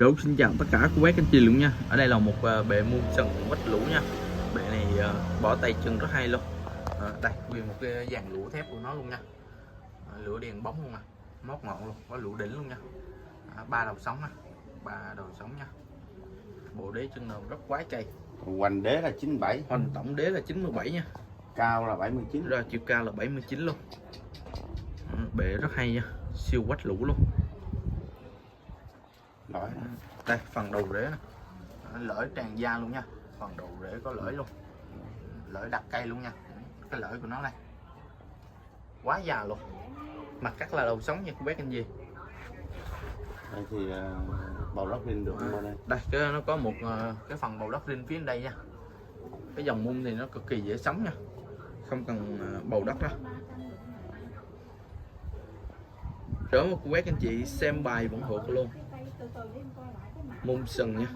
Rồi xin chào tất cả cô bác anh chị luôn nha. Ở đây là một bệ muôn sừng vách lũ nha. Bệ này bỏ tay chân rất hay luôn. Đây nguyên một cái dàn lũa thép của nó luôn nha. Lũa đèn bóng luôn nè, mót ngọn luôn, có lũa đỉnh luôn nha. Ba đầu sóng nè, ba đầu sóng nha. Bộ đế chân nền rất quái cây. Hoành đế là 97, Hoành tổng đế là 97 nha. cao là 79. Ra chiều cao là 79 luôn. Bệ rất hay nha, siêu quách lũ luôn. Lõi Đây phần đầu rễ nè, lưỡi tràn da luôn nha. Phần đầu rễ có lưỡi luôn, lưỡi đặt cây luôn nha. Cái lưỡi của nó đây quá già luôn. Mặt cắt là đầu sống nha cô bác anh gì. đây thì bầu lót rin được bên đây. Đây cái nó có một cái phần bầu đất rin phía bên đây nha. Cái dòng mung thì nó cực kỳ dễ sống nha, không cần bầu đất đó. Rồi cô bác anh chị xem bài ủng hộ luôn. Mung sừng nha.